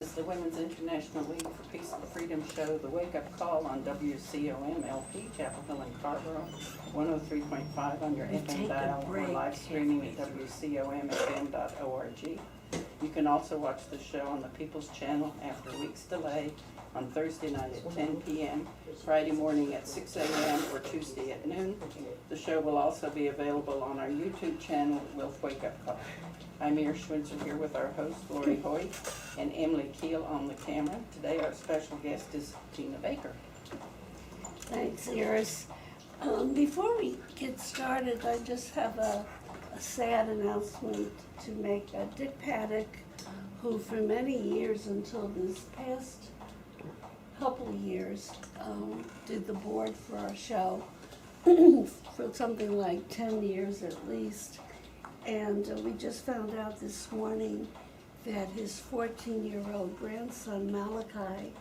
It's the Women's International League for Peace and Freedom show, The Wake Up Call on WCOM LP, Chapel Hill and Carrboro, 103.5 on your FM dial, or live streaming at WCOMFM.org. You can also watch the show on the People's Channel after a week's delay on Thursday night at 10 p.m., Friday morning at 6 a.m., or Tuesday at noon. The show will also be available on our YouTube channel, Wilf Wake Up Call. I'm Mayor Schwitzer here with our host, Lori Hoyt, and Emily Keel on the camera. Today our special guest is Tina Baker. Thanks, Iris. Before we get started, I just have a sad announcement to make. Dick Paddock, who for many years until this past couple of years did the board for our show for something like 10 years at least. And we just found out this morning that his 14-year-old grandson, Malachi,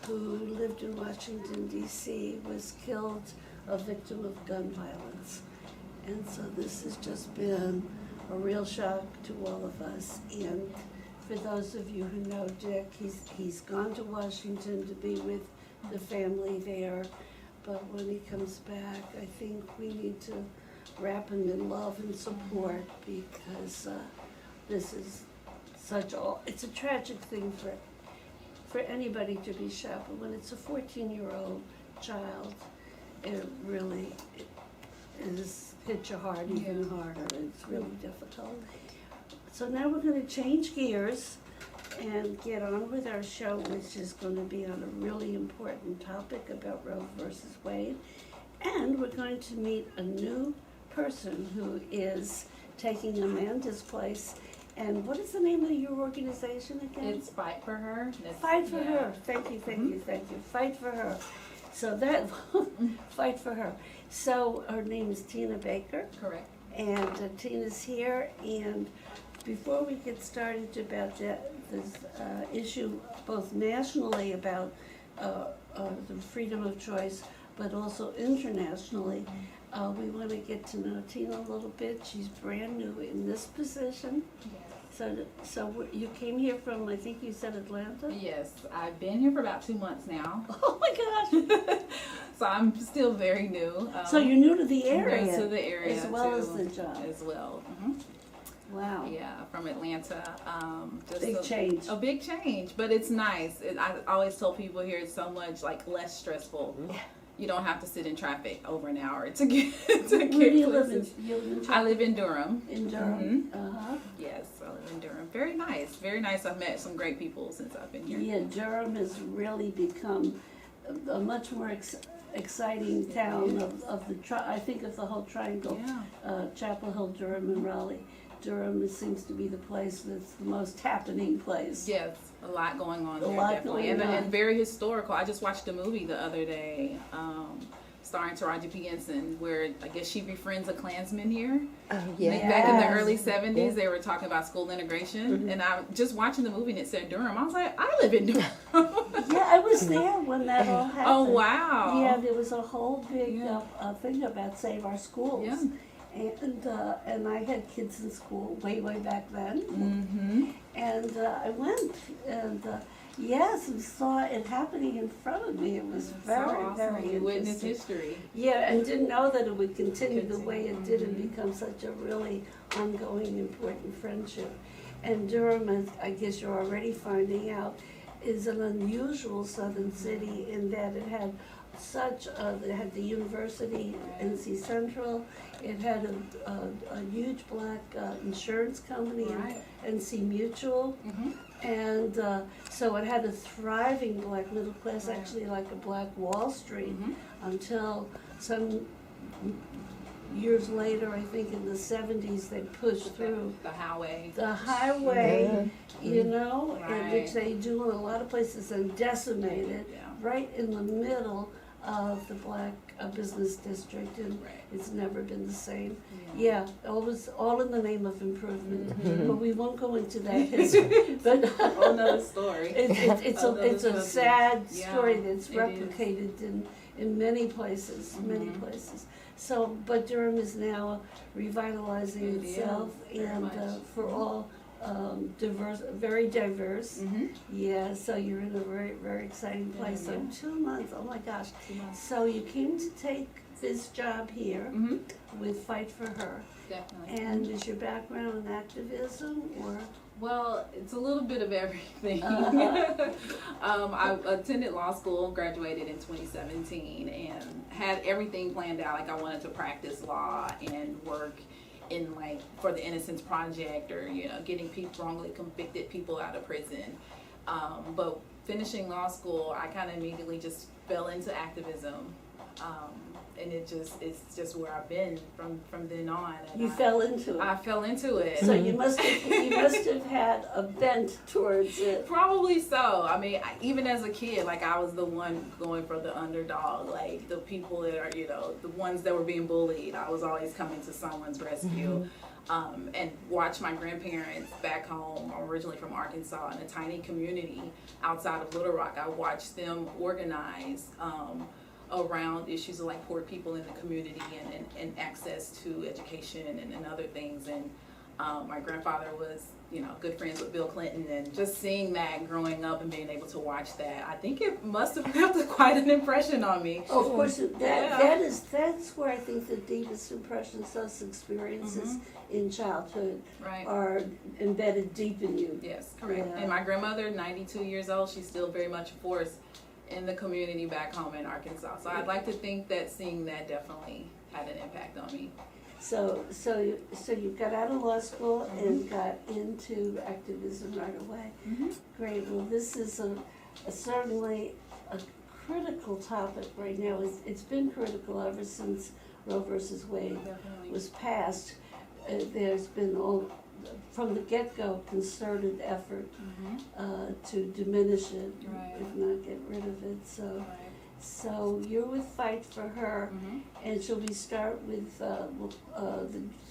who lived in Washington, D.C., was killed a victim of gun violence. And so this has just been a real shock to all of us. And for those of you who know Dick, he's gone to Washington to be with the family there. But when he comes back, I think we need to wrap him in love and support, because this is it's a tragic thing for anybody to be shot, but when it's a 14-year-old child, it really hits your heart even harder. It's really difficult. So now we're going to change gears and get on with our show, which is going to be on a really important topic about Roe versus Wade. And we're going to meet a new person who is taking Amanda's place. And what is the name of your organization again? It's Fight for Her. Fight for Her. Thank you. Fight for Her. So that, Fight for Her. So her name is Tina Baker. Correct. And Tina's here. And before we get started about this issue, both nationally about the freedom of choice, but also internationally, we want to get to know Tina a little bit. She's brand new in this position. Yes. So you came here from, I think you said Atlanta? Yes, I've been here for about 2 months now. Oh my gosh. So I'm still very new. So you're new to the I'm area. new to the area as well too, as the job. As well. Wow. Yeah, from Atlanta. Just Big change. A big change, but it's nice. I always tell people here it's so much less stressful. Yeah. You don't have to sit in traffic over an hour to get to Where get do you live in? places. You live in I live in Durham. In Durham. Mm-hmm. Yes, I live in Durham. Very nice, very nice. I've met some great people since I've been here. Yeah, Durham has really become a much more exciting town of the I think of the whole triangle. Yeah. Chapel Hill, Durham, and Raleigh. Durham seems to be the place that's the most happening place. Yes, a lot going on there, lot definitely. going on. And very historical. I just watched a movie the other day, starring Taraji P. Henson, where I guess she befriends a Klansman here. Yes. Back in the early 70s, Yes. they were talking about school integration. Mm-hmm. And I just watching the movie and it said Durham. I was like, I live in Durham. Yeah, I was there when that all happened. Oh, wow. Yeah, there was a whole big Yeah. thing about Save Our Schools. Yeah. And I had kids in school way back then. Mm-hmm. And I went, and yes, and saw it happening in front of me. It was very, so awesome. very You witnessed interesting. history. Yeah, and didn't know that it would continue the way it did and become such a really ongoing, important friendship. And Durham, as I guess you're already finding out, is an unusual southern city in that it had it had the university, NC Central. It had a huge black insurance company, Right. NC Mutual. Mm-hmm. And so it had a thriving black middle class, Right. actually like a black Wall Street, Mm-hmm. until some years later, I think in the 70s, they pushed through The highway. the highway, Yeah. you know, and Right. which they do in a lot of places, and decimated Yeah. right in the middle of the black business district, and Right. it's never been the same. Yeah, all in the name of improvement, but we won't go into that history. But Whole nother story. it's a sad Yeah, story that's it is. replicated in many places, So, but Durham is now revitalizing It is, itself, very and much. for all diverse, very diverse. Mm-hmm. Yeah, so you're in a very, very exciting place. Yeah. So 2 months, oh my gosh. So you came to take this job here Mm-hmm. with Fight for Her. Definitely. And is your background in activism or? Well, it's a little bit of everything. Uh-huh. I attended law school, graduated in 2017, and had everything planned out. Like I wanted to practice law and work in like for the Innocence Project, or getting people wrongly convicted people out of prison. But finishing law school, I kind of immediately just fell into activism. And it's just where I've been from then on. And You fell into it. I fell into it. So you must have had a bent towards it. Probably so. I mean, even as a kid, like I was the one going for the underdog, like the people that are, the ones that were being bullied. I was always coming to someone's rescue. And watch my grandparents back home. I'm originally from Arkansas, in a tiny community outside of Little Rock. I watched them organize around issues of like poor people in the community and access to education and other things. And my grandfather was, good friends with Bill Clinton, and just seeing that growing up and being able to watch that, I think it must have left quite an impression on me. Oh, of course, Yeah. that's where I think the deepest impressions, those experiences in childhood Right. are embedded deep in you. Yes, correct. Yeah. And my grandmother, 92 years old, she's still very much a force in the community back home in Arkansas. So I'd like to think that seeing that definitely had an impact on me. So you got out of law school and got into activism right away. Great. Well, this is certainly a critical topic right now. It's been critical ever since Roe versus Wade Definitely. was passed. There's been from the get-go concerted effort to diminish it, Right. if not get rid of it. So you're with Fight for Her, and shall we start with the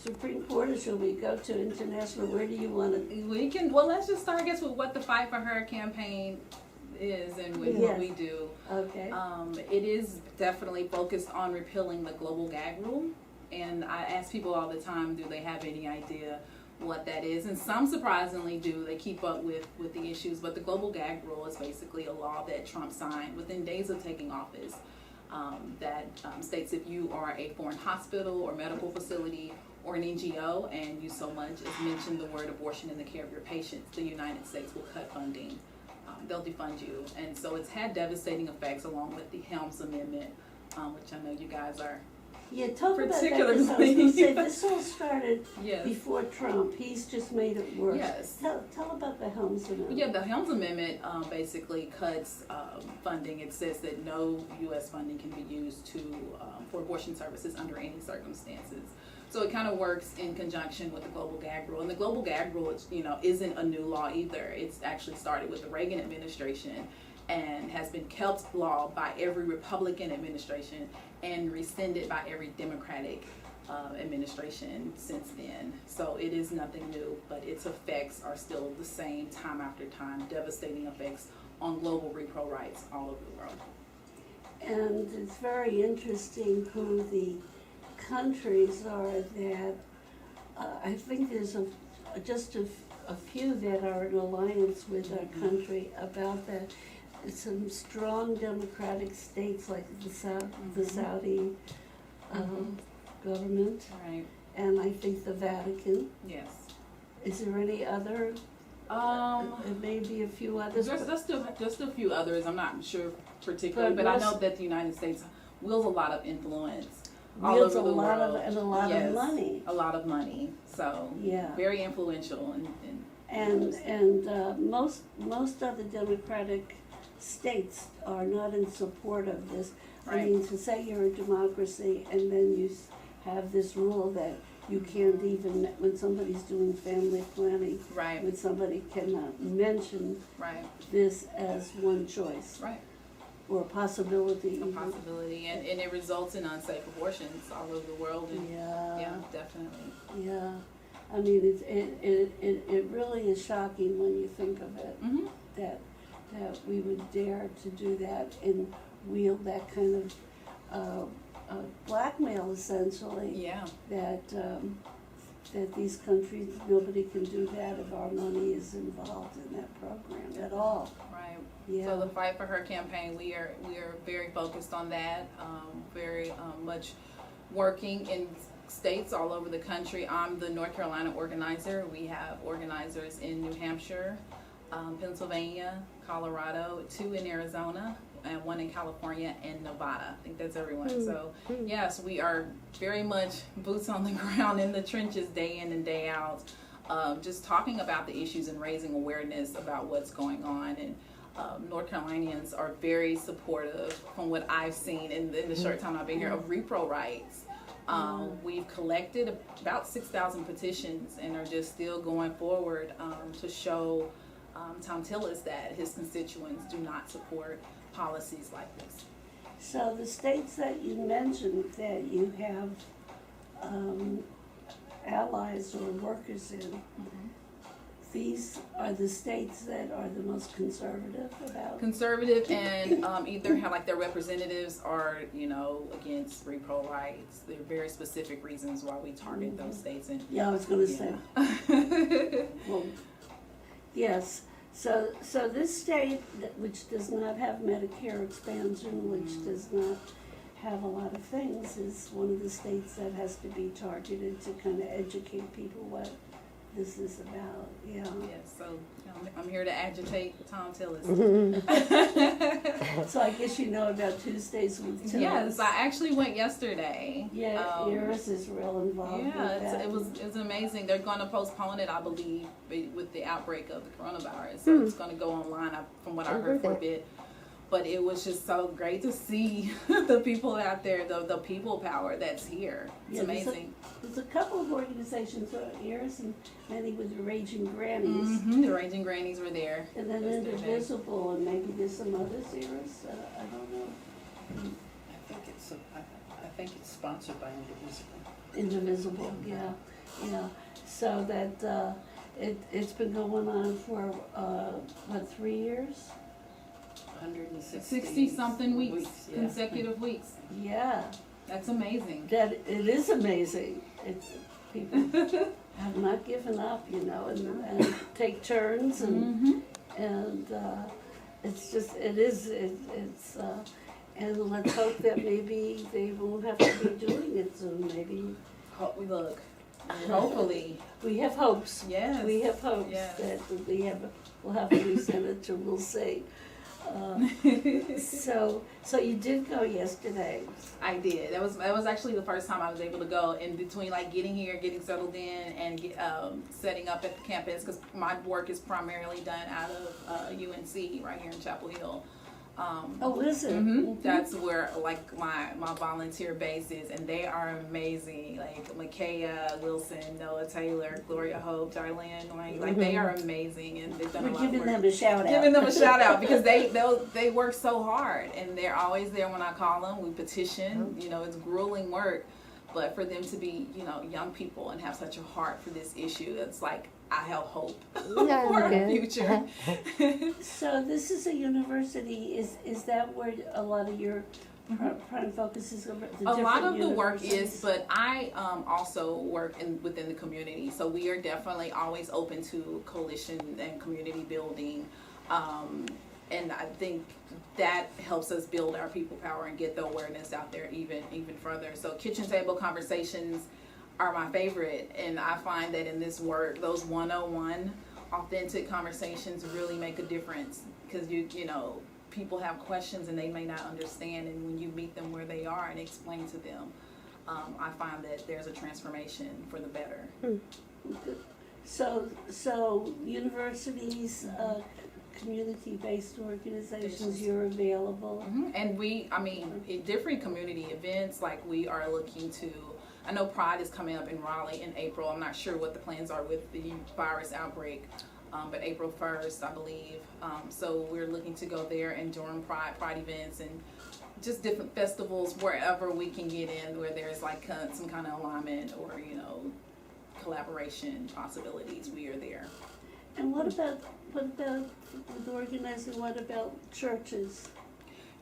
Supreme Court, or shall we go to international? Where do you want to? Let's just start, I guess, with what the Fight for Her campaign is and with Yes. what we do. Okay. It is definitely focused on repealing the global gag rule. And I ask people all the time, do they have any idea what that is? And some surprisingly do. They keep up with the issues. But the global gag rule is basically a law that Trump signed within days of taking office that states if you are a foreign hospital or medical facility or an NGO and you so much as mention the word abortion in the care of your patients, the United States will cut funding. They'll defund you. And so it's had devastating effects, along with the Helms Amendment, which I know you guys are. Yeah, talk about that. 'Cause I was Particularly. going to say, this all started Yes. before Trump. He's just made it worse. Yes. Tell about the Helms Amendment. Yeah, the Helms Amendment basically cuts funding. It says that no U.S. funding can be used for abortion services under any circumstances. So it kind of works in conjunction with the global gag rule. And the global gag rule, isn't a new law either. It's actually started with the Reagan administration and has been kept law by every Republican administration and rescinded by every Democratic administration since then. So it is nothing new, but its effects are still the same time after time, devastating effects on global repro rights all over the world. And it's very interesting who the countries are that, I think there's just a few that are in alliance with our country about that. Some strong democratic states like the Saudi government, Right. and I think the Vatican. Yes. Is there any other? Maybe a few others. Just a few others. I'm not sure particularly, but I know that the United States wields a lot of influence all Wields over the a lot world. of, and a lot Yes, of money. A lot of money. So Yeah. very influential And most of the democratic states are not in support of this. I Right. mean, to say you're a democracy and then you have this rule that you can't even, when somebody's doing family planning, Right. when somebody cannot mention Right. this as one choice Right. or a possibility. A even. possibility, and it results in unsafe abortions all over the world. And yeah, definitely. Yeah, I mean, it really is shocking when you think of it, that we would dare to do that and wield that kind of blackmail, essentially. Yeah. That that these countries, nobody can do that if our money is involved in that program at all. Right. Yeah. So the Fight for Her campaign, we are very focused on that. Very much working in states all over the country. I'm the North Carolina organizer. We have organizers in New Hampshire, Pennsylvania, Colorado, 2 in Arizona, and 1 in California and Nevada. I think that's everyone. So yes, we are very much boots on the ground in the trenches day in and day out, just talking about the issues and raising awareness about what's going on. And North Carolinians are very supportive, from what I've seen in the short time I've been here, of repro rights. We've collected about 6,000 petitions and are just still going forward to show Thom Tillis that his constituents do not support policies like this. So the states that you mentioned that you have allies or workers in, these are the states that are the most conservative about? Conservative and either have like their representatives are, against repro rights. There are very specific reasons why we target those states. And Yeah, I was going to say. Well, yes. So this state, which does not have Medicare expansion, which does not have a lot of things, is one of the states that has to be targeted to kind of educate people what this is about. Yeah. Yes, so I'm here to agitate Thom Tillis. So I guess you know about Tuesdays with Tillis. Yes, I actually went yesterday. Yeah, Iris is real involved with Yeah, that. it was amazing. They're going to postpone it, I believe, with the outbreak of the coronavirus. So it's going to go online, from what I heard, for a bit. But it was just so great to see the people out there, the people power that's here. It's amazing. There's a couple of organizations, Iris and many with the Raging Grannies. The Raging Grannies were there. And then yesterday. Indivisible, and maybe there's some others, Iris, I don't know. I think it's sponsored by Indivisible. Indivisible, yeah. So that, it's been going on for, 3 years? 60-something weeks, yeah. consecutive weeks. Yeah, That's amazing. that, it is amazing. People have not given up, and take turns and it's just, and let's hope that maybe they won't have to be doing it soon, maybe. Hopefully. We have hopes. Yes. We have hopes Yes. that we'll have a new senator, we'll see. So you did go yesterday. I did. That was actually the first time I was able to go. In between, like getting here, getting settled in, and setting up at the campus, because my work is primarily done out of UNC right here in Chapel Hill. Is it? That's where like my volunteer base is, and they are amazing. Like Makaya Wilson, Noah Taylor, Gloria Hope, Darlene, like they are amazing, and they've done a We're lot of giving work. them a shout out. Giving them a shout out because they work so hard, and they're always there when I call them. We petition, it's grueling work, but for them to be, young people and have such a heart for this issue, it's like I have hope for our future. So this is a university. Is that where a lot of your prime focus is? A lot of the work is, but I also work within the community. So we are definitely always open to coalition and community building. And I think that helps us build our people power and get the awareness out there even further. So kitchen table conversations are my favorite, and I find that in this work, those 101 authentic conversations really make a difference, because people have questions and they may not understand, and when you meet them where they are and explain to them, I find that there's a transformation for the better. So universities, community-based organizations, you're available. And in different community events, like we are looking to, I know Pride is coming up in Raleigh in April. I'm not sure what the plans are with the virus outbreak, but April 1st, I believe. So we're looking to go there and join Pride events and just different festivals wherever we can get in, where there's like some kind of alignment or, collaboration possibilities. We are there. And what about with organizing? What about churches?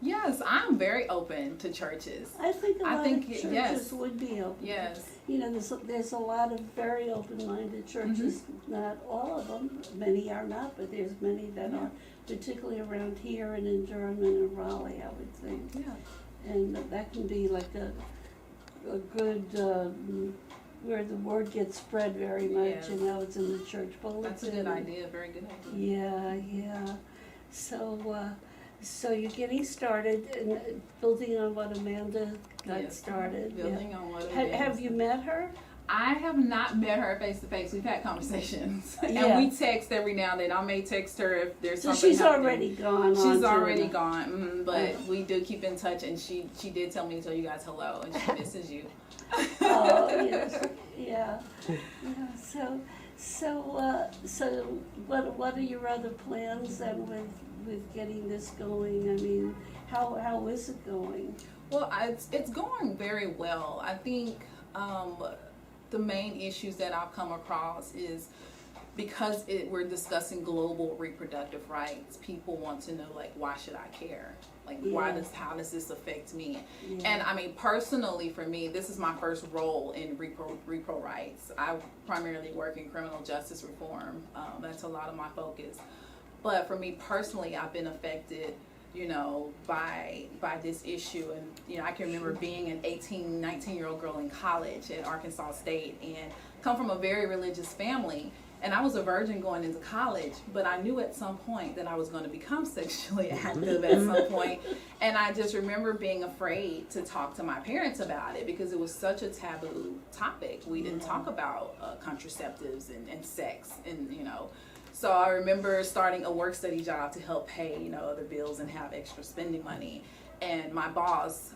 Yes, I'm very open to churches. I think a I lot think of churches yes. would be open. Yes. You know, there's a lot of very open-minded churches. Not all of them. Many are not, but there's many that are, particularly around here and in Durham and in Raleigh, I would think. Yeah. And that can be like a good where the word gets spread very much. Yes. You know, it's in the church bulletin. That's a good idea. Very good idea. Yeah. So you're getting started and building on what Amanda got Yes. started. Building on what it Yeah. is. Have you met her? I have not met her face to face. We've had conversations, Yeah. and we text every now and then. I may text her if there's So something she's happening. already gone on. She's to already the- gone, but we do keep in touch, and she did tell me to tell you guys hello, and she misses you. Oh, yes, yeah. So what are your other plans then with getting this going? I mean, how is it going? Well, it's going very well. I think the main issues that I've come across is because we're discussing global reproductive rights. People want to know, like, why should I care? Like, how does this affect me? Yeah. And I mean, personally, for me, this is my first role in repro rights. I primarily work in criminal justice reform. That's a lot of my focus. But for me personally, I've been affected, you know, by this issue. And, you know, I can remember being an 18, 19-year-old girl in college at Arkansas State and come from a very religious family. And I was a virgin going into college, but I knew at some point that I was going to become sexually active at some point. And I just remember being afraid to talk to my parents about it because it was such a taboo topic. We didn't talk about contraceptives and sex and, you know. So I remember starting a work study job to help pay, you know, other bills and have extra spending money. And my boss,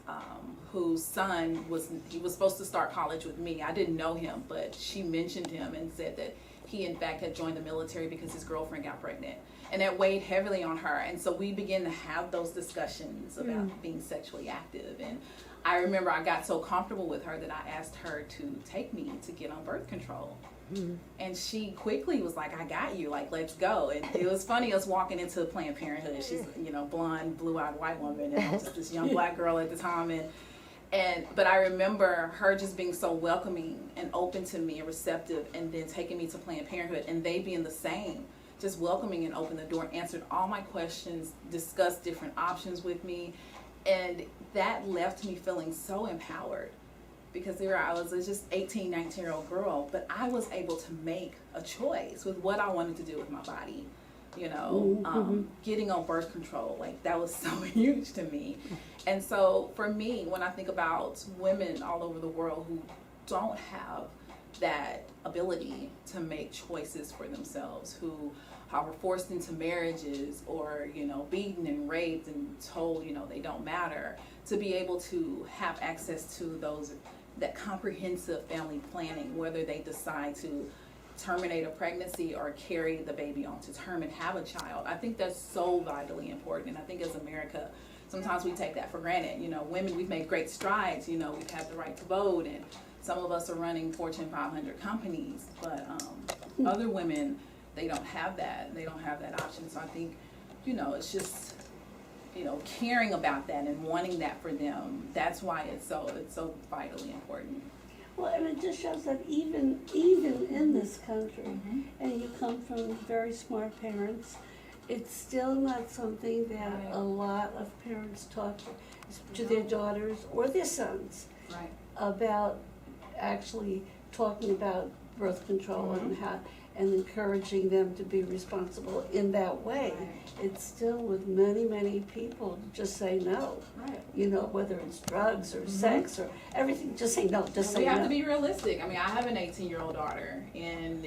whose son was supposed to start college with me. I didn't know him, but she mentioned him and said that he in fact had joined the military because his girlfriend got pregnant. And that weighed heavily on her. And so we began to have those discussions about being sexually active. And I remember I got so comfortable with her that I asked her to take me to get on birth control. And she quickly was like, I got you, like, let's go. And it was funny, us walking into Planned Parenthood. She's, you know, blonde, blue-eyed white woman, and I was just this young black girl at the time. But I remember her just being so welcoming and open to me and receptive, and then taking me to Planned Parenthood, and they being the same, just welcoming and opened the door, answered all my questions, discussed different options with me. And that left me feeling so empowered. Because I was just 18, 19-year-old girl, but I was able to make a choice with what I wanted to do with my body. You know, getting on birth control, like, that was so huge to me. And so for me, when I think about women all over the world who don't have that ability to make choices for themselves, who are forced into marriages or, you know, beaten and raped and told, you know, they don't matter, to be able to have access to that comprehensive family planning, whether they decide to terminate a pregnancy or carry the baby on to term and have a child. I think that's so vitally important. And I think as America, sometimes we take that for granted. You know, women, we've made great strides. You know, we've had the right to vote, and some of us are running Fortune 500 companies. But other women, they don't have that. They don't have that option. So I think, you know, it's just, you know, caring about that and wanting that for them. That's why it's so vitally important. Well, and it just shows that even in this country, and you come from very smart parents, it's still not something that a lot of parents talk to their daughters or their sons about actually talking about birth control and encouraging them to be responsible in that way. It's still with many people just say no. You know, whether it's drugs or sex or everything, just say no, just say no. We have to be realistic. I mean, I have an 18-year-old daughter, and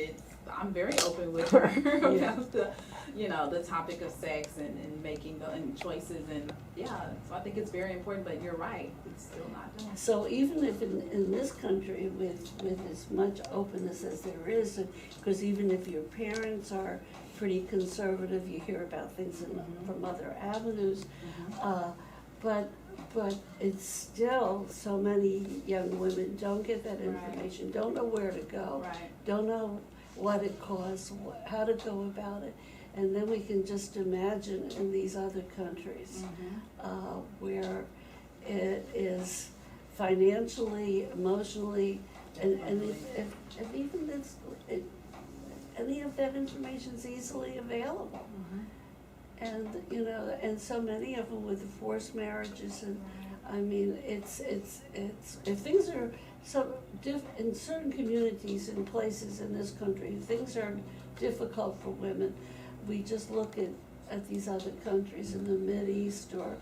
I'm very open with her about the topic of sex and making and choices, and so I think it's very important, but you're right, it's still not done. So even if in this country with as much openness as there is, because even if your parents are pretty conservative, you hear about things from other avenues, but it's still so many young women don't get that information, don't know where to go, don't know what it costs, how to go about it. And then we can just imagine in these other countries where it is financially, emotionally, and if even this, any of that information is easily available. And, you know, and so many of them with the forced marriages, and I mean, it's, if things are so in certain communities and places in this country, if things are difficult for women, we just look at these other countries in the Mideast or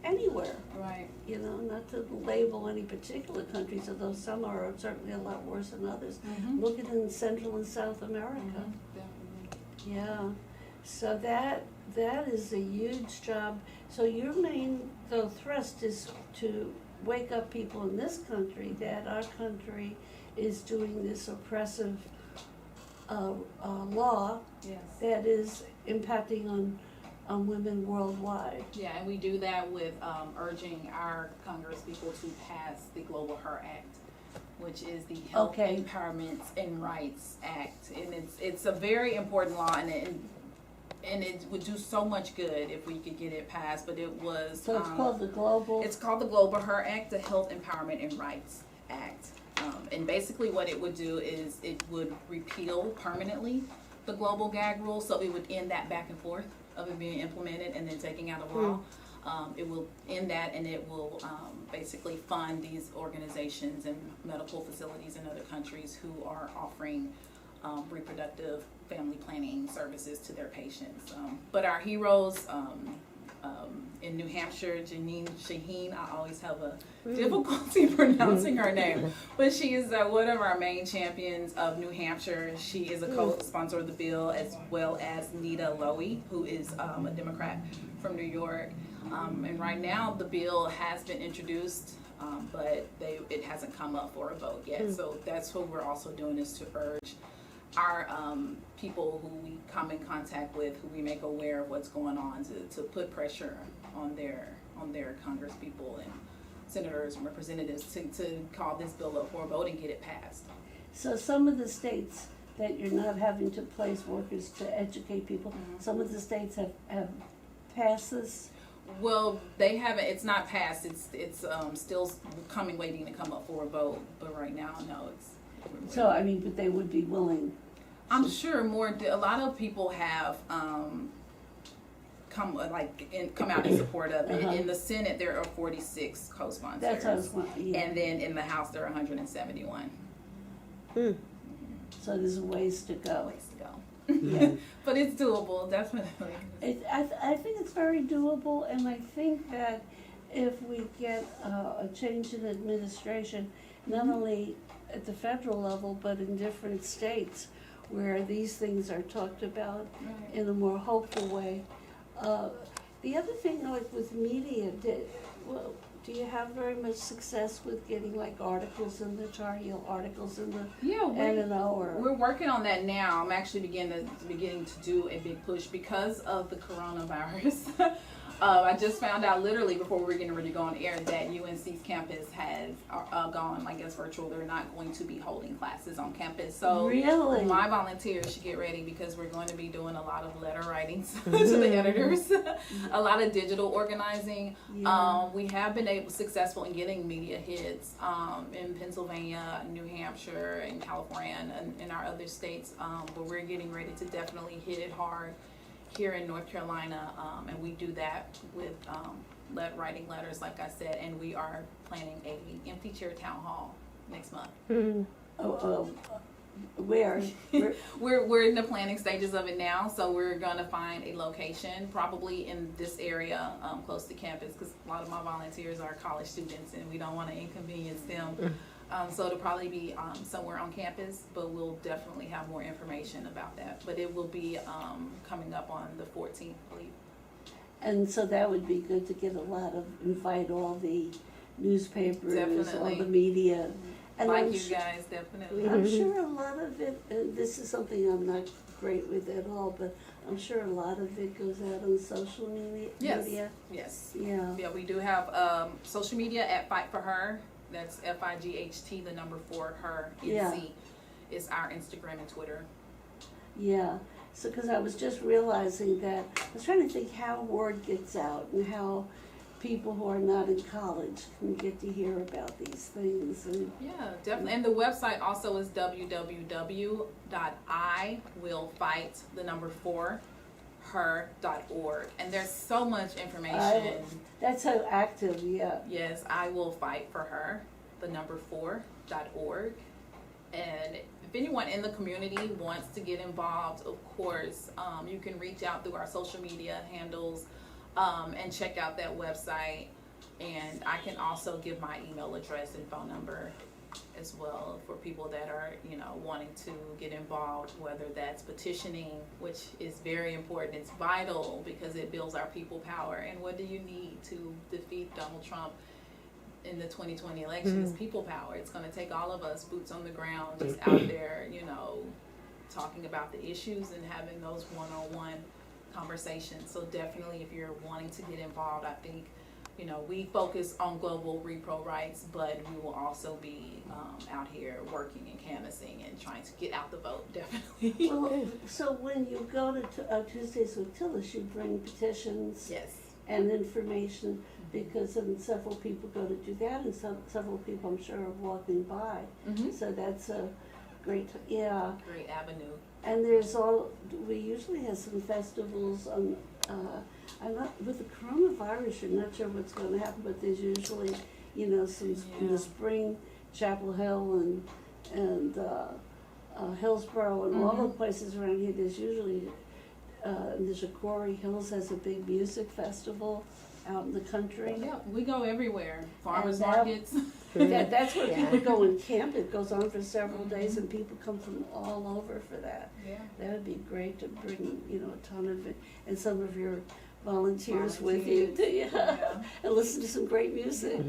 anywhere. Right. You know, not to label any particular countries, although some are certainly a lot worse than others. Look at in Central and South America. Yeah, so that is a huge job. So your main, though, thrust is to wake up people in this country that our country is doing this oppressive law Yes. that is impacting on women worldwide. Yeah, and we do that with urging our Congress people to pass the Global Her Act, which is the Health Okay. Empowerment and Rights Act, and it's a very important law, and it would do so much good if we could get it passed. But it was So it's called the Global. It's called the Global Her Act, the Health Empowerment and Rights Act. And basically what it would do is it would repeal permanently the global gag rule, so it would end that back and forth of it being implemented and then taking out of law. It will end that, and it will basically fund these organizations and medical facilities in other countries who are offering reproductive family planning services to their patients. But our heroes in New Hampshire, Janine Shaheen, I always have a difficulty pronouncing her name, but she is one of our main champions of New Hampshire. She is a co-sponsor of the bill, as well as Nita Lowy, who is a Democrat from New York. And right now the bill has been introduced, but it hasn't come up for a vote yet. So that's what we're also doing, is to urge our people who we come in contact with, who we make aware of what's going on, to put pressure on their Congress people and senators and representatives to call this bill up for a vote and get it passed. So some of the states that you're not having to place workers to educate people, some of the states have passed this. Well, they haven't. It's not passed. It's still waiting to come up for a vote. But right now, no. So I mean, but they would be willing. I'm sure a lot of people have come out in support of it. In the Senate, there are 46 co-sponsors. That's what I was wondering. Yeah. And then in the House, there are 171. So there's a ways to go. Ways to go. Yeah. But it's doable, definitely. I think it's very doable, and I think that if we get a change in administration, not only at the federal level, but in different states where these things are talked about in a more hopeful way. The other thing, like with media, do you have very much success with getting like articles in the Tar Heel, articles in the NNO? We're working on that now. I'm actually beginning to do a big push because of the coronavirus. I just found out literally before we were getting ready to go on air that UNC's campus has gone, I guess, virtual. They're not going to be holding classes on campus. So really? My volunteers should get ready, because we're going to be doing a lot of letter writings to the editors, a lot of digital organizing. Yeah. We have been successful in getting media hits in Pennsylvania, New Hampshire, and California, and in our other states. But we're getting ready to definitely hit it hard here in North Carolina, and we do that with writing letters, like I said, and we are planning a empty chair town hall next month. Where? We're in the planning stages of it now, so we're gonna find a location, probably in this area, close to campus, because a lot of my volunteers are college students, and we don't want to inconvenience them. So it'll probably be somewhere on campus, but we'll definitely have more information about that. But it will be coming up on the 14th, I believe. And so that would be good to get invite all the newspapers, all the media. And like you guys, definitely. I'm sure a lot of it, and this is something I'm not great with at all, but I'm sure a lot of it goes out on social media. Yes. Yeah. Yeah, we do have social media at Fight for Her. That's FIGHT, the number 4 her NC is our Instagram and Twitter. Yeah, So, because I was just realizing that, I was trying to think how word gets out and how people who are not in college can get to hear about these things. And Yeah, definitely. And the website also is www.iwillfight4her.org. And there's so much information. that's how active, yeah. Yes, I will fight for her, 4.org. And if anyone in the community wants to get involved, of course, you can reach out through our social media handles and check out that website. And I can also give my email address and phone number as well for people that are, wanting to get involved, whether that's petitioning, which is very important. It's vital because it builds our people power. And what do you need to defeat Donald Trump in the 2020 election? Is people power. It's going to take all of us, boots on the ground, just out there, talking about the issues and having those one-on-one conversations. So definitely, if you're wanting to get involved, I think, we focus on global repro rights, but we will also be out here working and canvassing and trying to get out the vote, definitely. Well, so when you go to Tuesdays with Tillis, you bring petitions Yes. and information, because several people go to do that, and several people, I'm sure, are walking by. Mm-hmm. So that's a great, yeah. Great avenue. And we usually have some festivals on, I'm not, with the coronavirus, you're not sure what's gonna happen, but there's usually, some, in the spring, Chapel Hill and Hillsborough and all the places around here, there's usually, the Shakori Hills has a big music festival out in the country. Yeah, we go everywhere. Farmers And markets. That's where Yeah. people go and camp. It goes on for several days, and people come from all over for that. Yeah. That would be great to bring, a ton of it, and some of your volunteers with you, Yeah. and listen to some great music.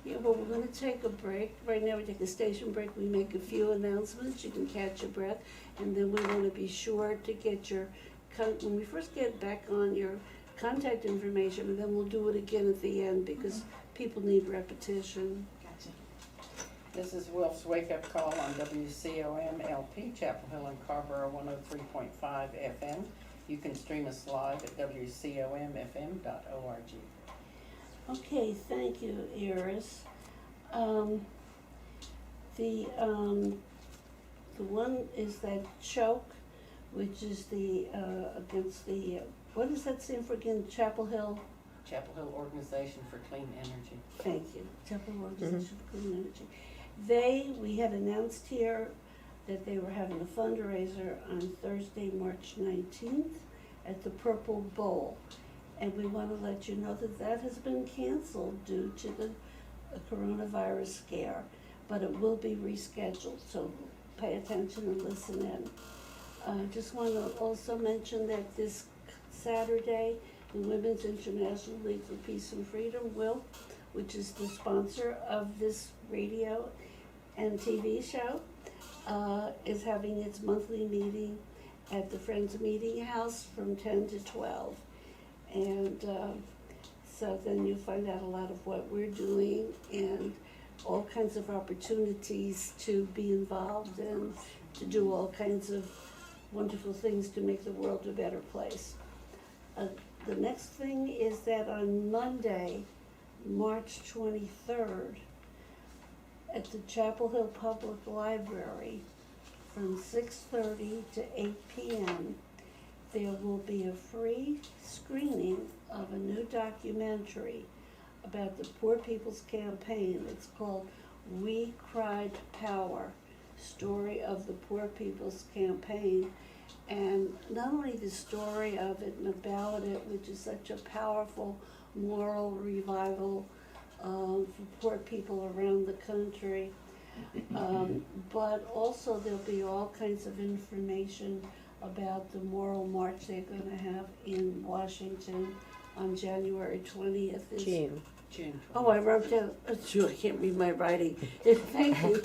Yeah, well, we're gonna take a break. Right now, we take a station break. We make a few announcements. You can catch your breath, and then we wanna be sure to get when we first get back on, your contact information, and then we'll do it again at the end, because people need repetition. Gotcha. This is Wilf's Wake Up Call on WCOM LP, Chapel Hill and Carrboro 103.5 FM. You can stream us live at WCOMFM.org. Okay, thank you, Iris. The one is that choke, which is the, against the, what does that stand for again, Chapel Hill? Chapel Hill Organization for Clean Energy. Thank you, Chapel Hill Organization for Clean Energy. We had announced here that they were having a fundraiser on Thursday, March 19th at the Purple Bowl. And we want to let you know that has been canceled due to the coronavirus scare, but it will be rescheduled, so pay attention and listen in. I just want to also mention that this Saturday, the Women's International League for Peace and Freedom, which is the sponsor of this radio and TV show, is having its monthly meeting at the Friends Meeting House from 10 to 12. And so then you'll find out a lot of what we're doing and all kinds of opportunities to be involved and to do all kinds of wonderful things to make the world a better place. The next thing is that on Monday, March 23rd, at the Chapel Hill Public Library, from 6:30 to 8 p.m., there will be a free screening of a new documentary about the Poor People's Campaign. It's called We Cried Power, Story of the Poor People's Campaign. And not only the story of it and about it, which is such a powerful moral revival for poor people around the country, but also there'll be all kinds of information about the Moral March they're going to have in Washington on January 20th. June. June 20th. Oh, I wrote down, I can't read my writing. Thank you.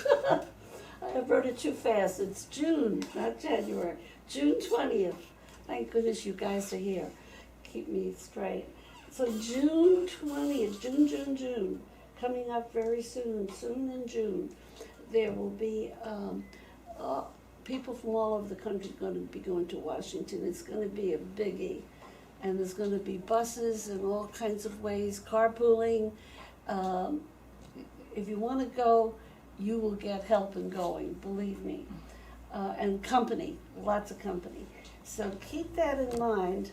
I wrote it too fast. It's June, not January. June 20th. Thank goodness you guys are here. Keep me straight. So June 20th, June, coming up very soon in June, there will be people from all over the country are going to be going to Washington. It's going to be a biggie. And there's going to be buses in all kinds of ways, carpooling. If you want to go, you will get help in going, believe me. And company, lots of company. So keep that in mind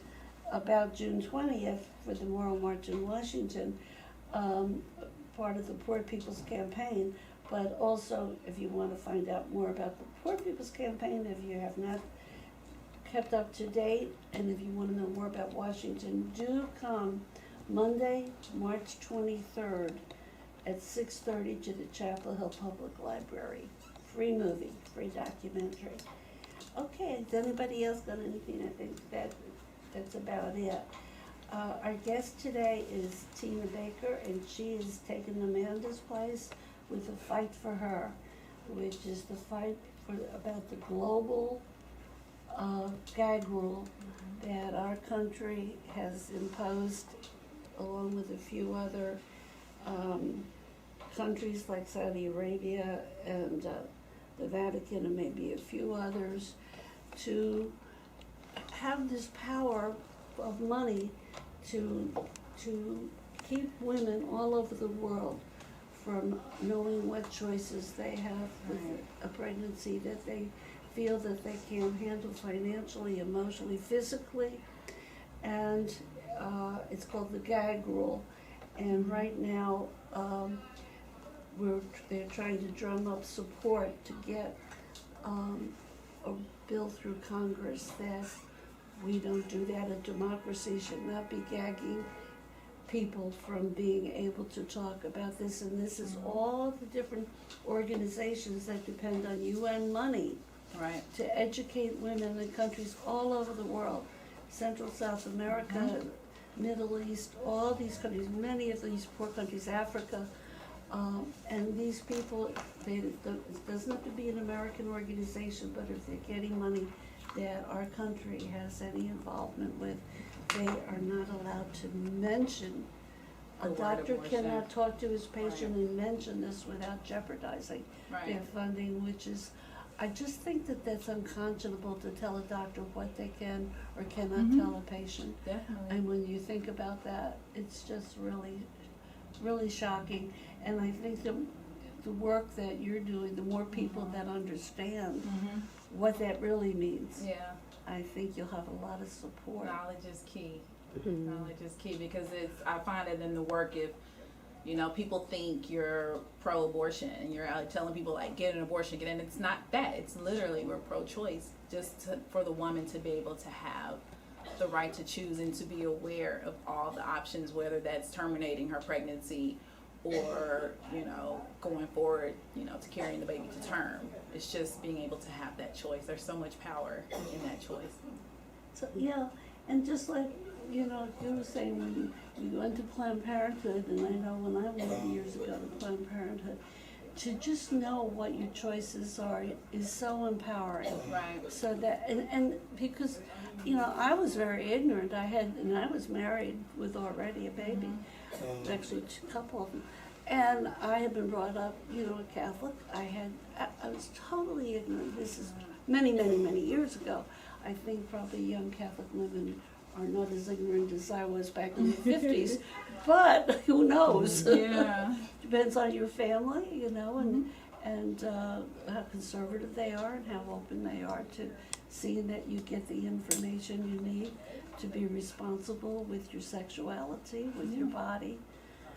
about June 20th for the Moral March in Washington, part of the Poor People's Campaign. But also, if you want to find out more about the Poor People's Campaign, if you have not kept up to date, and if you want to know more about Washington, do come Monday, March 23rd at 6:30 to the Chapel Hill Public Library. Free movie, free documentary. Okay, has anybody else got anything? I think that's about it. Our guest today is Tina Baker, and she is taking Amanda's place with a Fight for Her, which is the fight about the global gag rule that our country has imposed, along with a few other countries like Saudi Arabia and the Vatican and maybe a few others, to have this power of money to keep women all over the world from knowing what choices they have with a pregnancy that they feel that they can't handle financially, emotionally, physically. And it's called the gag rule. And right now, they're trying to drum up support to get a bill through Congress that we don't do that. A democracy should not be gagging people from being able to talk about this. And this is all the different organizations that depend on UN money to educate women in countries all over the world, Central, South America, Middle East, all these countries, many of these poor countries, Africa. And these people, it doesn't have to be an American organization, but if they're getting money that our country has any involvement with, they are not allowed to mention. A doctor cannot talk to his patient and mention this without jeopardizing their funding, which is, I just think that that's unconscionable to tell a doctor what they can or cannot tell a patient. Definitely. And when you think about that, it's just really, really shocking. And I think the work that you're doing, the more people that understand what that really means, I think you'll have a lot of support. Knowledge is key. Knowledge is key because I find it in the work, if people think you're pro-abortion and you're out telling people like get an abortion, and it's not that. It's literally we're pro-choice, just for the woman to be able to have the right to choose and to be aware of all the options, whether that's terminating her pregnancy or going forward to carrying the baby to term. It's just being able to have that choice. There's so much power in that choice. So and just like you were saying, when you went to Planned Parenthood, and I know when I went years ago to Planned Parenthood, to just know what your choices are is so empowering. Right. So that and because I was very ignorant. I was married with already a baby, actually a couple of them, and I had been brought up a Catholic. I was totally ignorant. This is many, many, many years ago. I think probably young Catholic women are not as ignorant as I was back in the 50s, but who knows? Yeah. Depends on your family, and how conservative they are and how open they are to seeing that you get the information you need to be responsible with your sexuality, with your body.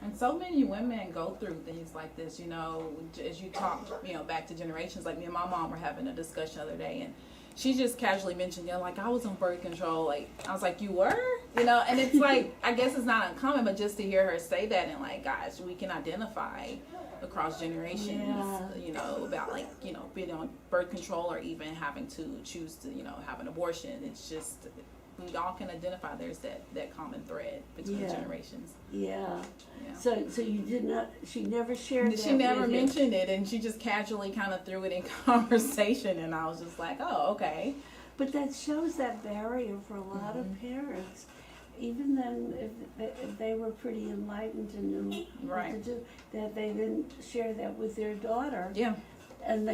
And so many women go through things like this, as you talk, back to generations. Like me and my mom were having a discussion the other day, and she just casually mentioned, like I was on birth control. Like I was like, you were, and it's like, I guess it's not uncommon, but just to hear her say that and like, gosh, we can identify across generations, about like, being on birth control or even having to choose to, have an abortion. It's just, we all can identify there's that common thread between generations. Yeah. So you did not, she never shared that. She never mentioned it, and she just casually kind of threw it in conversation, and I was just like, oh, okay. But that shows that barrier for a lot of parents. Even then, if they were pretty enlightened and knew what to do, that they didn't share that with their daughter. Yeah. And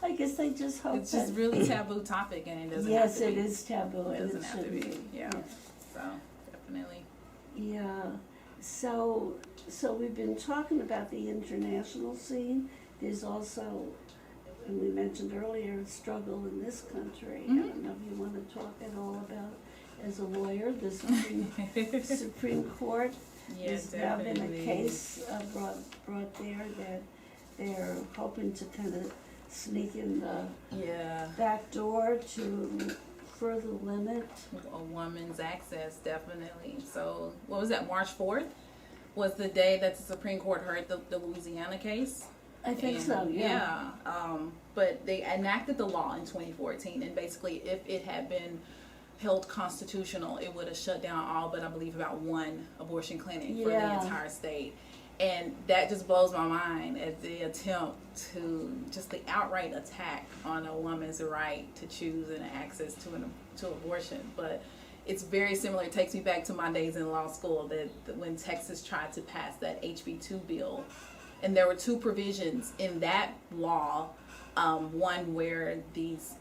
I guess I just hope It's just that, really taboo topic, and it doesn't yes, have to it be. is taboo, It and doesn't it have to shouldn't be. be. Yeah. So definitely. Yeah, so we've been talking about the international scene. There's also, and we mentioned earlier, struggle in this country. I don't know if you want to talk at all about, as a lawyer, the Supreme Court. Yeah, There's now been a definitely. case brought there that they're hoping to kind of sneak in the Yeah. back door to further limit. A woman's access, definitely. So, what was that? March 4th was the day that the Supreme Court heard the Louisiana case. I think And, so, yeah. But they enacted the law in 2014, and basically, if it had been held constitutional, it would have shut down all but I believe about one abortion clinic for the Yeah. entire state. And that just blows my mind at the attempt to just the outright attack on a woman's right to choose and access to abortion. But it's very similar. It takes me back to my days in law school that when Texas tried to pass that HB2 bill, and there were two provisions in that law. One where these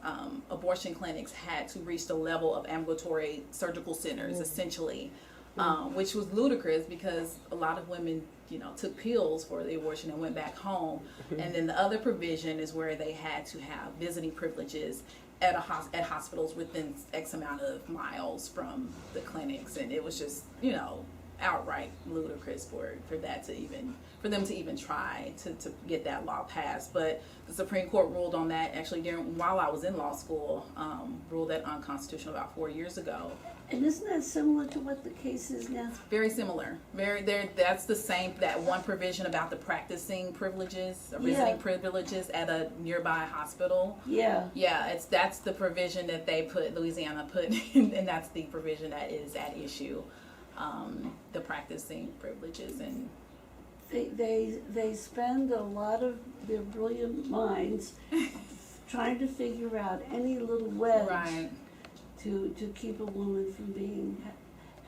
abortion clinics had to reach the level of ambulatory surgical centers, essentially, which was ludicrous because a lot of women, took pills for the abortion and went back home. And then the other provision is where they had to have visiting privileges at hospitals within X amount of miles from the clinics, and it was just, outright ludicrous for them to even try to get that law passed. But the Supreme Court ruled on that actually while I was in law school, ruled that unconstitutional about 4 years ago. And isn't that similar to what the case is now? Very similar. That's the same, that one provision about the practicing privileges, visiting privileges at a nearby hospital. Yeah. Yeah, that's the provision that Louisiana put in, and that's the provision that is at issue. The practicing privileges, and They spend a lot of their brilliant minds trying to figure out any little wedge right. to keep a woman from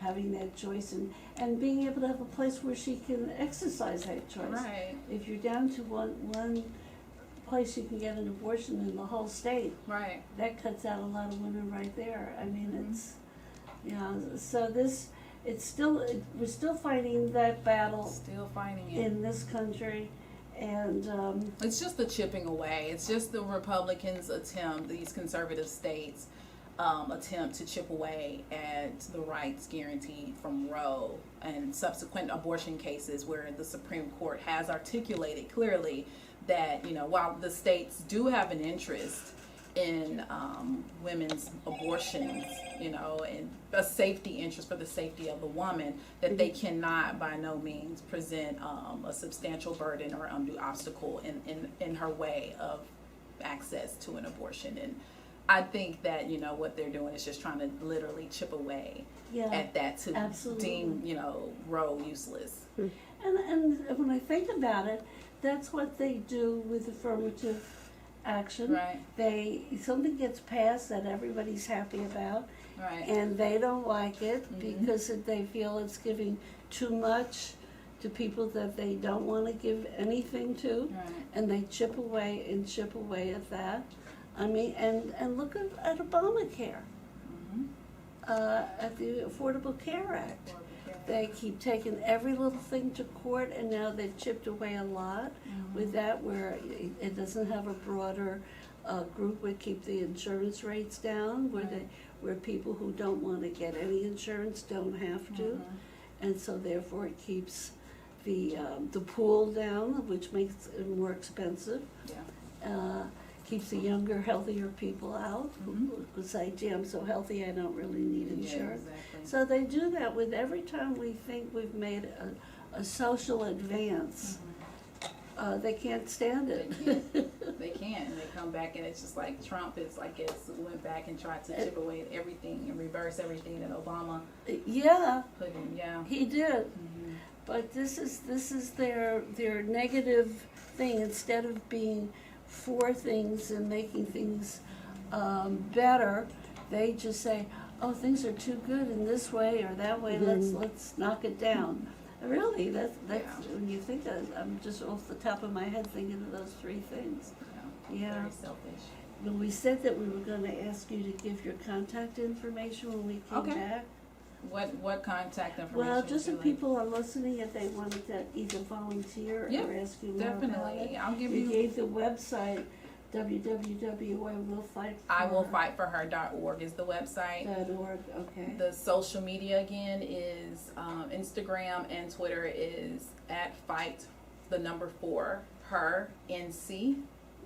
having that choice and being able to have a place where she can exercise that choice. Right. If you're down to one place you can get an abortion in the whole state, Right. that cuts out a lot of women right there. I mean, Mm-hmm. so we're still fighting that battle Still fighting it. in this country, and It's just the chipping away. It's just the Republicans' attempt, these conservative states' attempt to chip away at the rights guaranteed from Roe and subsequent abortion cases where the Supreme Court has articulated clearly that, while the states do have an interest in women's abortions, and a safety interest for the safety of the woman, that they cannot by no means present a substantial burden or undue obstacle in her way of access to an abortion. And I think that, what they're doing is just trying to literally chip away at that to absolutely. deem, Roe useless. and when I think about it, that's what they do with affirmative action. Right. Something gets passed that everybody's happy about, Right. and they don't like it Mhm. because they feel it's giving too much to people that they don't want to give anything to, Right. and they chip away at that. I mean, and look at Obamacare, Mhm. at the Affordable Care Act. They keep taking every little thing to court, and now they've chipped away a lot with that, where it doesn't have a broader group, would keep the insurance rates down, where people who don't want to get any insurance don't have to, and so therefore it keeps the pool down, which makes it more expensive. Yeah. Keeps the younger, healthier people out Mhm. who say, "Gee, I'm so healthy, I don't really need Yeah, insurance." exactly. So they do that with every time we think we've made a social advance. They can't stand it. They can't, and they come back, and it's just like Trump is like went back and tried to chip away at everything and reverse everything that Obama Yeah, put in. Yeah. he did. Mhm. But this is their negative thing. Instead of being for things and making things better, they just say, "Oh, things are too good in this way or that way. Let's knock it down." Really, that's Yeah. when you think of, I'm just off the top of my head thinking of those three things. Yeah. Yeah. Very selfish. Well, we said that we were gonna ask you to give your contact information when we came Okay. back. What contact information? Well, would just you if like? people are listening, if they wanted to either volunteer Yeah, or ask you more about it. Definitely. I'll give We you gave the website iwillfightforher.org is the website. .org, okay. The social media again is Instagram and Twitter is @fight4her NC.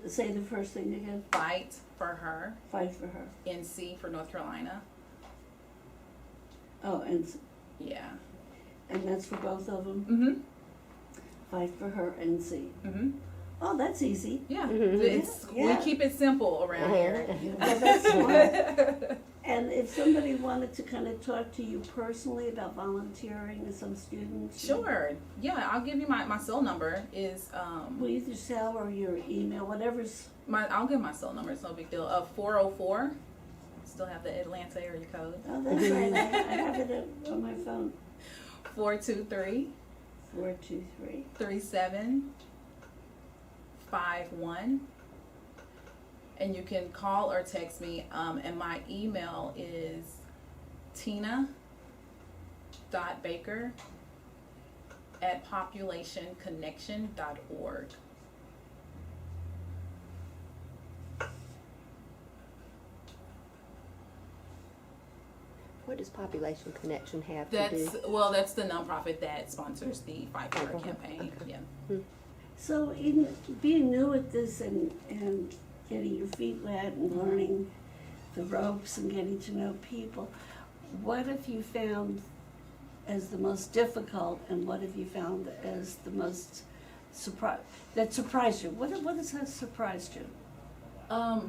Say the first thing again, Fight for her Fight for Her. NC for North Carolina. Oh, Yeah. and that's for both of them? Mhm. Fight for Her NC. Mhm. Oh, that's easy. Yeah. Yeah. We keep it simple around here. Well, that's smart. And if somebody wanted to kind of talk to you personally about volunteering with some students? Sure. Yeah, I'll give you my cell number is Well, either cell or your email, whatever's, I'll give my cell number. It's no big deal. 404. Still have the Atlanta area code. oh, that's right, I have it on my phone. 423 423. 3751. And you can call or text me. And my email is tina.baker@populationconnection.org. What does Population Connection have to do? That's the nonprofit that sponsors the Fight For Her campaign. Okay. Yeah. So in being new at this and getting your feet wet and learning the ropes and getting to know people, what have you found as the most difficult and what have you found as the most that surprised you? What has surprised you?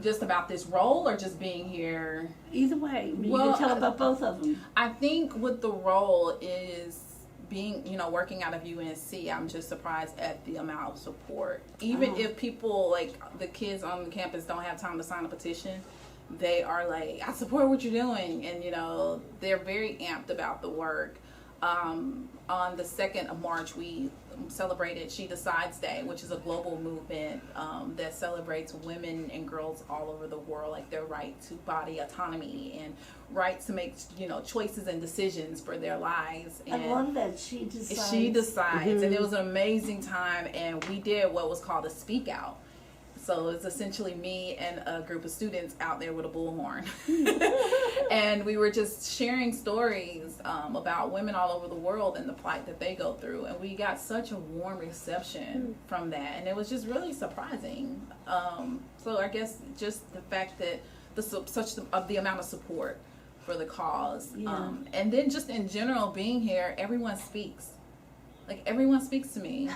Just about this role or just being here? Either way, I mean, you Well, can tell about both of them. I think with the role is being, working out of UNC, I'm just surprised at the amount of support. Even if people, like the kids on the campus don't have time to sign a petition, they are like, I support what you're doing. And, they're very amped about the work. On the 2nd of March, we celebrated She Decides Day, which is a global movement that celebrates women and girls all over the world, like their right to body autonomy and right to make, choices and decisions for their lives. And I love that She Decides. She Decides, and it was an amazing time, and we did what was called a speak out. So it's essentially me and a group of students out there with a bullhorn. And we were just sharing stories about women all over the world and the plight that they go through. And we got such a warm reception from that. And it was just really surprising. So I guess just the fact that the amount of support for the cause. Yeah. And then just in general, being here, everyone speaks. Like, everyone speaks to me.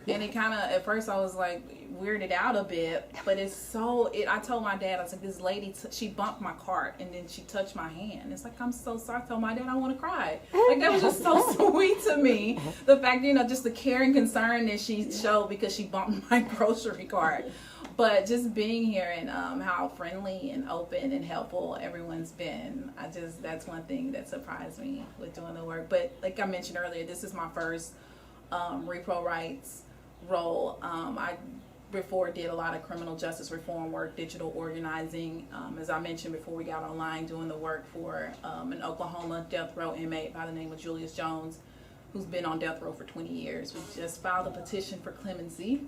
And it kind of, at first I was like weirded out a bit, but I told my dad, I was like, this lady, she bumped my cart and then she touched my hand. It's like, I'm so sorry. I told my dad I want to cry. Like, that was just so sweet to me. The fact, just the care and concern that she showed because she bumped my grocery cart. But just being here and how friendly and open and helpful everyone's been, that's one thing that surprised me with doing the work. But like I mentioned earlier, this is my first repro rights role. I before did a lot of criminal justice reform work, digital organizing. As I mentioned before we got online, doing the work for an Oklahoma death row inmate by the name of Julius Jones, who's been on death row for 20 years. We just filed a petition for clemency.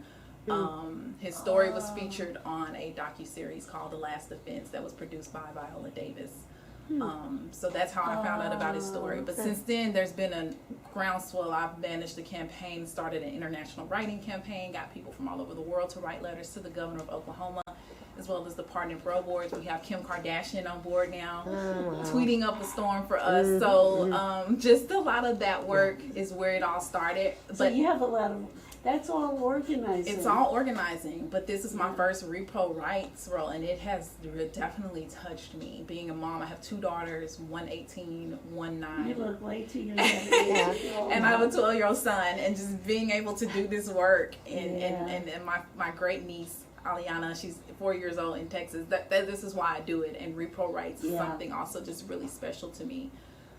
His story was featured on a docuseries called The Last Offense that was produced by Viola Davis. So that's how I found out about his story. But since then, there's been a groundswell. I've managed the campaign, started an international writing campaign, got people from all over the world to write letters to the governor of Oklahoma, as well as the Partner Pro boards. We have Kim Kardashian on board now, tweeting up a storm for us. So just a lot of that work is where it all started. So you have a lot of, that's all organizing. It's all organizing, but this is my first repro rights role, and it has definitely touched me. Being a mom, I have 2 daughters, one 18, one 9. You look way too young. And I have a 12-year-old son, and just being able to do this work, and my great niece, Aliana, she's 4 years old in Texas. This is why I do it, and repro rights is something also just really special to me.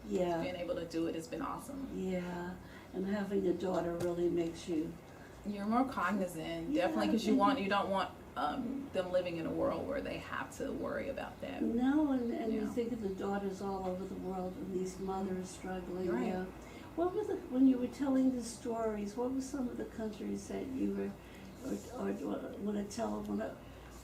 Yeah. Being able to do it has been awesome. Yeah, and having a daughter really makes you. You're more cognizant, definitely, because you don't want them living in a world where they have to worry about that. No, and you Yeah. think of the daughters all over the world and these mothers struggling. Right. Yeah. What were when you were telling the stories? What were some of the countries that you were, or want to tell a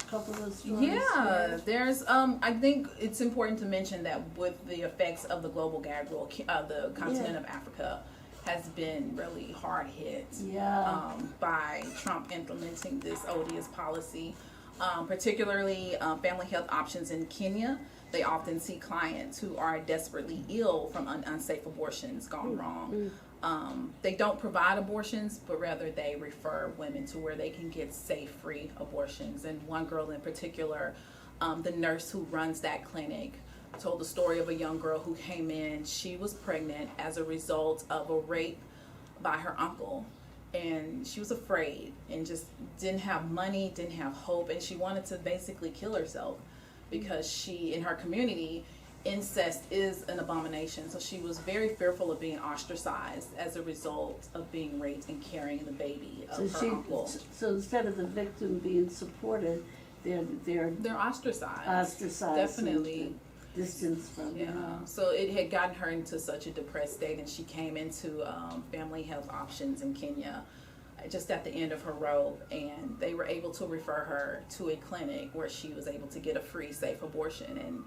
couple of those stories? Yeah, there's I think it's important to mention that with the effects of the global gag rule, the continent of Africa has been really hard hit by Trump implementing this odious policy. Particularly family health options in Kenya. They often see clients who are desperately ill from unsafe abortions gone wrong. They don't provide abortions, but rather they refer women to where they can get safe, free abortions. And one girl in particular, the nurse who runs that clinic, told the story of a young girl who came in. She was pregnant as a result of a rape by her uncle. And she was afraid and just didn't have money, didn't have hope, and she wanted to basically kill herself because in her community, incest is an abomination. So she was very fearful of being ostracized as a result of being raped and carrying the baby of her uncle. So instead of the victim being supported, they're ostracized. Ostracized. Definitely. Distance from So it had gotten her into such a depressed state, and she came into family health options in Kenya just at the end of her rope, and they were able to refer her to a clinic where she was able to get a free, safe abortion, and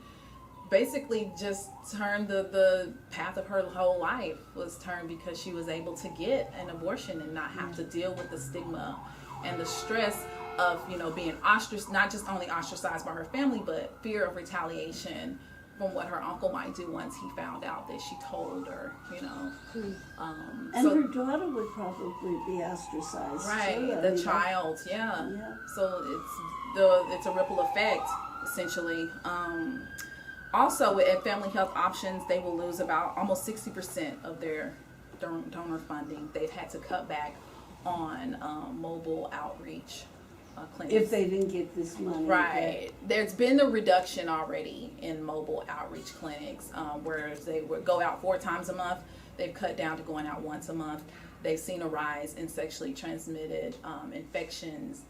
basically just turned the path of her whole life was turned because she was able to get an abortion and not have to deal with the stigma and the stress of being ostracized, not just only ostracized by her family, but fear of retaliation from what her uncle might do once he found out that she told her, And so, her daughter would probably be ostracized. right, too. the child, So it's a ripple effect, essentially. Also, at Family Health Options, they will lose about almost 60% of their donor funding. They've had to cut back on mobile outreach clinics. If they didn't get this money. Right. There's been a reduction already in mobile outreach clinics where they would go out 4 times a month. They've cut down to going out once a month. They've seen a rise in sexually transmitted infections.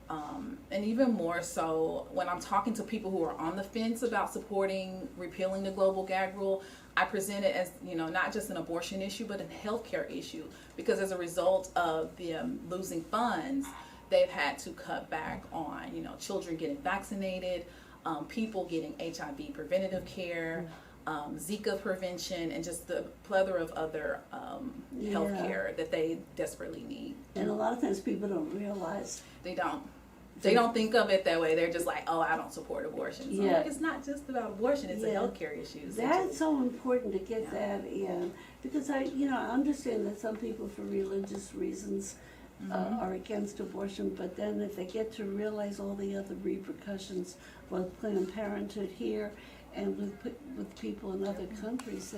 And even more so, when I'm talking to people who are on the fence about supporting repealing the global gag rule, I present it as, not just an abortion issue, but a healthcare issue. Because as a result of them losing funds, they've had to cut back on, children getting vaccinated, people getting HIV preventative care, Zika prevention, and just the plethora of other health care that they desperately need. And a lot of times people don't realize. They don't. They don't think of it that way. They're just like, oh, I don't support abortion. So it's not just about abortion. It's a healthcare issue. That's so important to get that in. Because I understand that some people for religious reasons are against abortion, but then if they get to realize all the other repercussions with Planned Parenthood here and with people in other countries,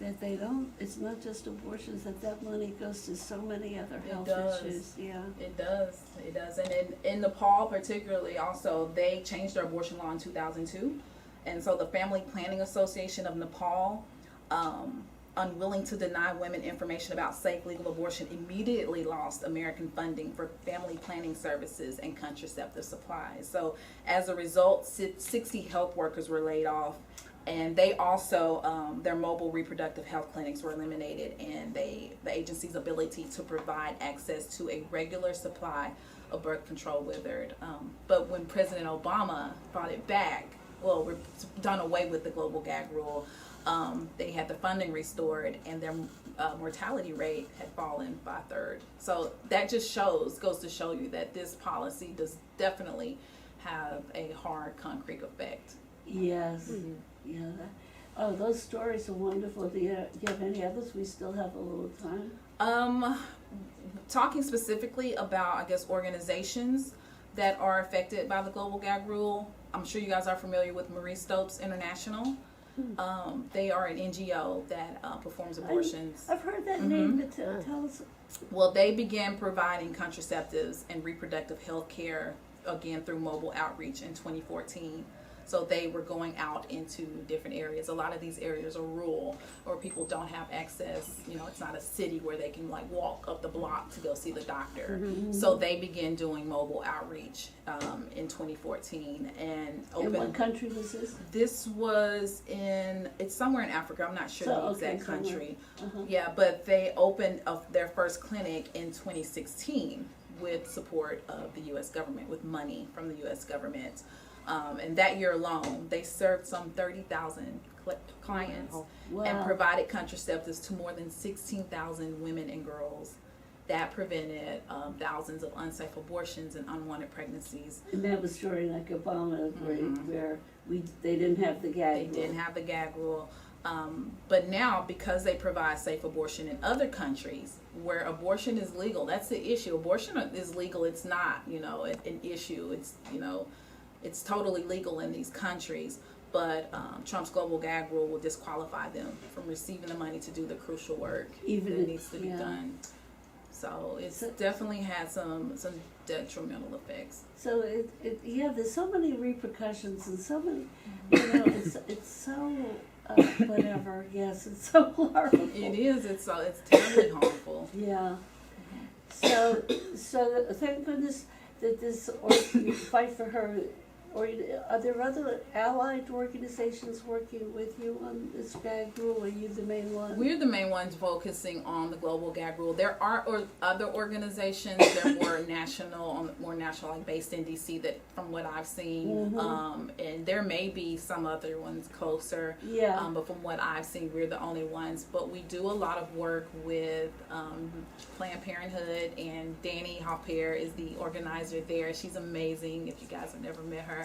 that they don't, it's not just abortions, that money goes to so many other health issues. Yeah. It does. And in Nepal particularly also, they changed their abortion law in 2002. And so the Family Planning Association of Nepal, unwilling to deny women information about safe legal abortion, immediately lost American funding for family planning services and contraceptive supplies. So as a result, 60 health workers were laid off, and they also, their mobile reproductive health clinics were eliminated, and the agency's ability to provide access to a regular supply of birth control withered. But when President Obama brought it back, we're done away with the global gag rule, they had the funding restored, and their mortality rate had fallen by 1/3. So that just goes to show you that this policy does definitely have a hard, concrete effect. Yes. Yeah. Those stories are wonderful. Do you have any others? We still have a little time. Talking specifically about, I guess, organizations that are affected by the global gag rule, I'm sure you guys are familiar with Marie Stopes International. They are an NGO that performs abortions. I've heard that name, but tell us. Well, they began providing contraceptives and reproductive health care, again, through mobile outreach in 2014. So they were going out into different areas. A lot of these areas are rural, or people don't have access. You know, it's not a city where they can like walk up the block to go see the doctor. So they began doing mobile outreach in 2014 and In what opened. country was this? This was it's somewhere in Africa. I'm not sure the exact somewhere. country. Uh-huh. Yeah, but they opened their first clinic in 2016 with support of the U.S. government, with money from the U.S. government. And that year alone, they served some 30,000 clients Wow. and provided contraceptives to more than 16,000 women and girls. That prevented thousands of unsafe abortions and unwanted pregnancies. And that was during like Obama, where they didn't have the gag They rule. didn't have the gag rule. But now, because they provide safe abortion in other countries where abortion is legal, that's the issue. Abortion is legal. It's not, an issue. It's, it's totally legal in these countries. But Trump's global gag rule will disqualify them from receiving the money to do the crucial work that needs to be done. So it's definitely had some detrimental effects. So there's so many repercussions and so many, it's so whatever. Yes, it's so horrible. It is. It's terribly harmful. Yeah. So thank goodness that this Fight for Her. Or are there other allied organizations working with you on this gag rule? Or are you the main one? We're the main ones focusing on the global gag rule. There are other organizations that are more national, like based in DC. That, from what I've seen, and there may be some other ones closer. Yeah. But from what I've seen, we're the only ones. But we do a lot of work with Planned Parenthood, and Danny Hopper is the organizer there. She's amazing. If you guys have never met her.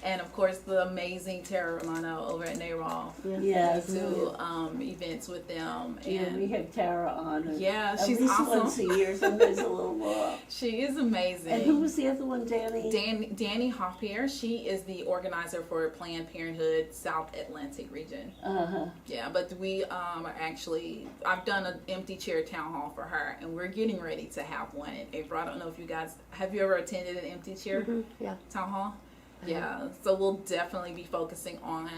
And of course, the amazing Tara Romano over at NARAL. Yes. Do events with them. And we have Tara on. Yeah, at she's least awesome. once a year, sometimes a little more. She is amazing. And who was the other one, Danny? Danny Hopper. She is the organizer for Planned Parenthood South Atlantic region. Uh-huh. Yeah, but we are actually, I've done an empty chair town hall for her, and we're getting ready to have one in April. I don't know if you guys, have you ever attended an empty chair Yeah. town hall? Yeah, so we'll definitely be focusing on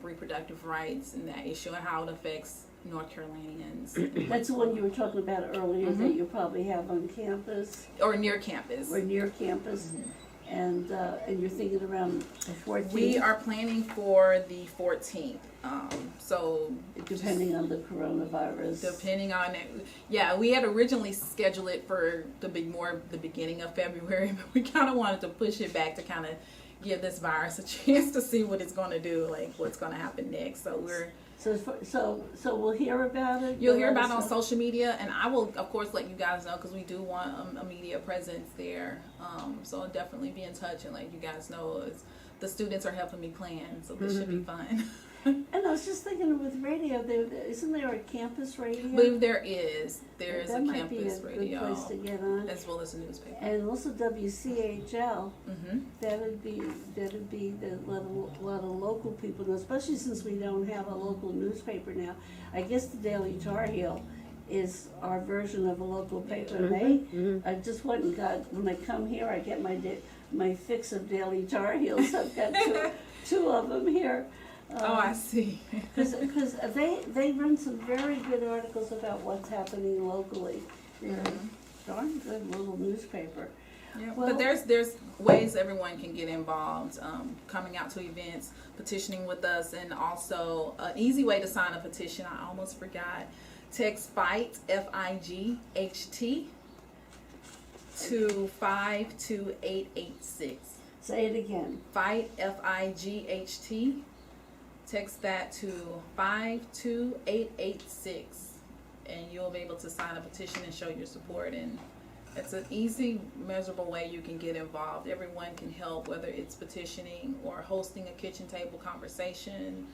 reproductive rights and that issue and how it affects North Carolinians. That's the one you were talking about earlier that you probably have on campus Or near campus. or near campus. And you're thinking around the 14th? We are planning for the 14th. So Depending on the coronavirus. depending on it, yeah, we had originally scheduled it for the beginning of February, but we kind of wanted to push it back to kind of give this virus a chance to see what it's going to do, like what's going to happen next. So we're So we'll hear about it? You'll hear about it on social media, and I will, of course, let you guys know because we do want a media presence there. So I'll definitely be in touch and let you guys know. The students are helping me plan, so this should be fun. And I was just thinking with radio, isn't there a campus radio? I believe there is a that might be campus a radio, good place to get on. as well as a newspaper. And also WCHL. Mm-hmm. That'd be a lot of local people, and especially since we don't have a local newspaper now. I guess the Daily Tar Heel is our version of a local paper. And I just went and got, when I come here, I get my fix of Daily Tar Heels. I've got two of them here. Oh, I see. Because they run some very good articles about what's happening locally. They're a darn good little newspaper. Yeah, Well- but there's ways everyone can get involved, coming out to events, petitioning with us, and also an easy way to sign a petition. I almost forgot. Text FIGHT, FIGHT, to 52886. Say it again. FIGHT, FIGHT. Text that to 52886, and you'll be able to sign a petition and show your support. And it's an easy, measurable way you can get involved. Everyone can help, whether it's petitioning or hosting a kitchen table conversation.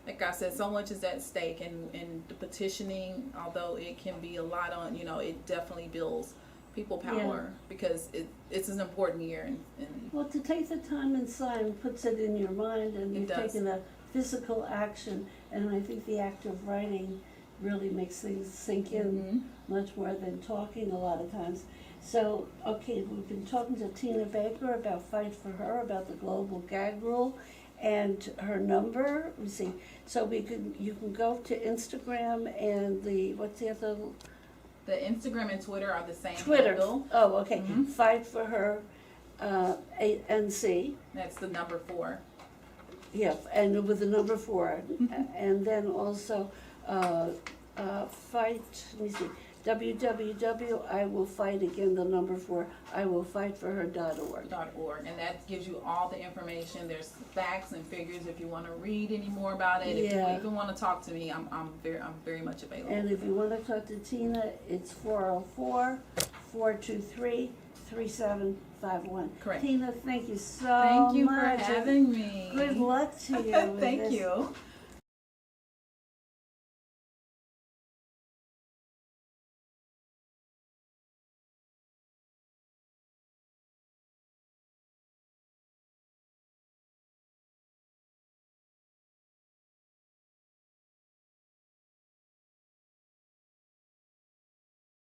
Like I said, so much is at stake, and the petitioning, although it can be a lot on, it definitely builds people power because it's an important year. And Well, to take the time and sign puts it in your mind, and you've taken a physical action, and I think the act of writing really makes things sink in much more than talking a lot of times. So, okay, we've been talking to Tina Baker about Fight for Her, about the global gag rule, And her number, let me see, so you can go to Instagram and what's the other, The Instagram and Twitter are the same Twitter. handle. Oh, okay, Mhm. Fight for Her, NC, That's the number 4. yeah, and with the number 4. And then also, fight, let me see, I will fight again, the number 4, iwillfightforher.org. .org, and that gives you all the information. There's facts and figures if you want to read any more about it. If you Yeah. even want to talk to me, I'm very much available. And if you wanna talk to Tina, it's 404-423-3751. Correct. Tina, thank you so Thank you much. for having me. Good luck to you with Thank this. you.